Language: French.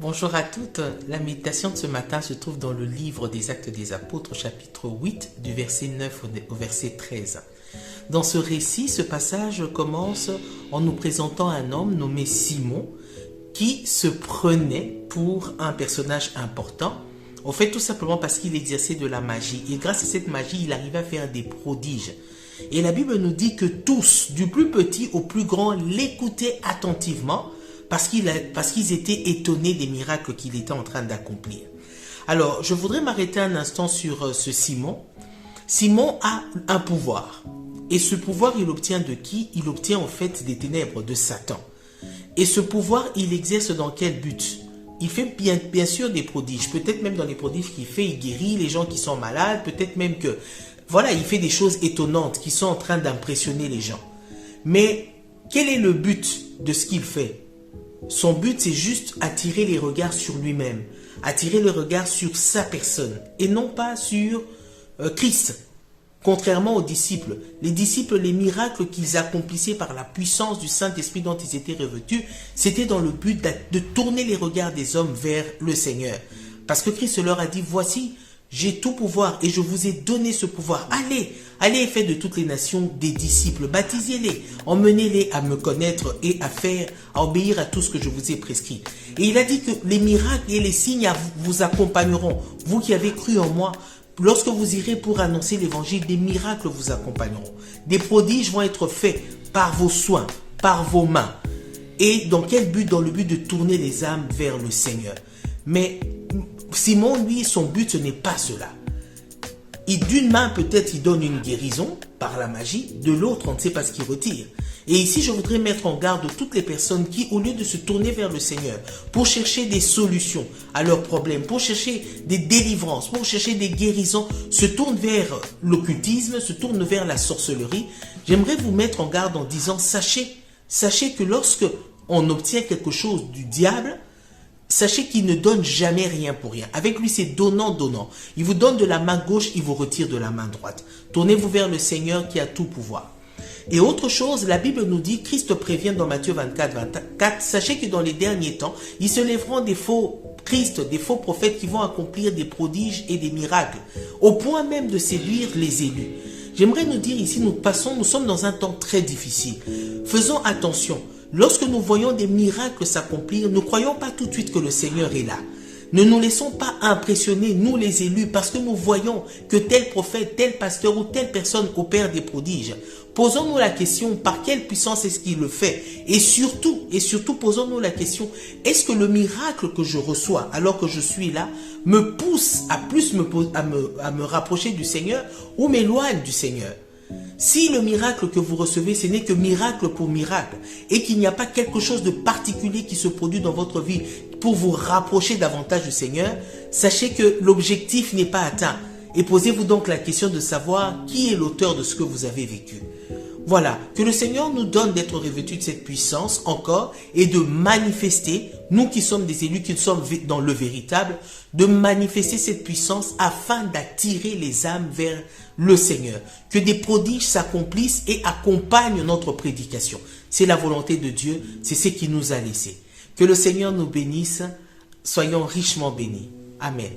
Bonjour à toutes. La méditation de ce matin se trouve dans le livre des Actes des Apôtres, chapitre 8, du verset 9 au verset 13. Dans ce récit, ce passage commence en nous présentant un homme nommé Simon qui se prenait pour un personnage important, en fait tout simplement parce qu'il exerçait de la magie. Et grâce à cette magie, il arrivait à faire des prodiges. Et la Bible nous dit que tous, du plus petit au plus grand, l'écoutaient attentivement parce qu'ils étaient étonnés des miracles qu'il était en train d'accomplir. Alors, je voudrais m'arrêter un instant sur ce Simon. Simon a un pouvoir. Et ce pouvoir, il obtient de qui? Il obtient en fait des ténèbres, de Satan. Et ce pouvoir, il exerce dans quel but? Il fait bien sûr des prodiges. Peut-être même dans les prodiges qu'il fait, il guérit les gens qui sont malades. Peut-être même que, voilà, il fait des choses étonnantes qui sont en train d'impressionner les gens. Mais quel est le but de ce qu'il fait? Son but, c'est juste attirer les regards sur lui-même, attirer le regard sur sa personne et non pas sur Christ. Contrairement aux disciples, les miracles qu'ils accomplissaient par la puissance du Saint-Esprit dont ils étaient revêtus, c'était dans le but de tourner les regards des hommes vers le Seigneur. Parce que Christ leur a dit, voici, j'ai tout pouvoir et je vous ai donné ce pouvoir. Allez et faites de toutes les nations des disciples, baptisez-les, emmenez-les à me connaître et à obéir à tout ce que je vous ai prescrit. Et il a dit que les miracles et les signes vous accompagneront, vous qui avez cru en moi. Lorsque vous irez pour annoncer l'évangile, des miracles vous accompagneront. Des prodiges vont être faits par vos soins, par vos mains. Et dans quel but? Dans le but de tourner les âmes vers le Seigneur. Mais Simon, lui, son but, ce n'est pas cela. D'une main, peut-être, il donne une guérison par la magie. De l'autre, on ne sait pas ce qu'il retire. Et ici, je voudrais mettre en garde toutes les personnes qui, au lieu de se tourner vers le Seigneur pour chercher des solutions à leurs problèmes, pour chercher des délivrances, pour chercher des guérisons, se tournent vers l'occultisme, se tournent vers la sorcellerie. J'aimerais vous mettre en garde en disant, sachez que lorsque on obtient quelque chose du diable, sachez qu'il ne donne jamais rien pour rien. Avec lui, c'est donnant. Il vous donne de la main gauche, il vous retire de la main droite. Tournez-vous vers le Seigneur qui a tout pouvoir. Et autre chose, la Bible nous dit, Christ prévient dans Matthieu 24, sachez que dans les derniers temps, ils se lèveront des faux Christ, des faux prophètes qui vont accomplir des prodiges et des miracles, au point même de séduire les élus. J'aimerais nous dire ici, nous sommes dans un temps très difficile. Faisons attention. Lorsque nous voyons des miracles s'accomplir, ne croyons pas tout de suite que le Seigneur est là. Ne nous laissons pas impressionner, nous les élus, parce que nous voyons que tel prophète, tel pasteur ou telle personne opère des prodiges. Posons-nous la question, par quelle puissance est-ce qu'il le fait? Et surtout, posons-nous la question, est-ce que le miracle que je reçois alors que je suis là me pousse à me rapprocher du Seigneur ou m'éloigne du Seigneur? Si le miracle que vous recevez, ce n'est que miracle pour miracle et qu'il n'y a pas quelque chose de particulier qui se produit dans votre vie pour vous rapprocher davantage du Seigneur, sachez que l'objectif n'est pas atteint. Et posez-vous donc la question de savoir qui est l'auteur de ce que vous avez vécu. Voilà, que le Seigneur nous donne d'être revêtus de cette puissance encore et de manifester, nous qui sommes des élus, qui sommes dans le véritable, de manifester cette puissance afin d'attirer les âmes vers le Seigneur. Que des prodiges s'accomplissent et accompagnent notre prédication. C'est la volonté de Dieu, c'est ce qu'il nous a laissé. Que le Seigneur nous bénisse, soyons richement bénis. Amen.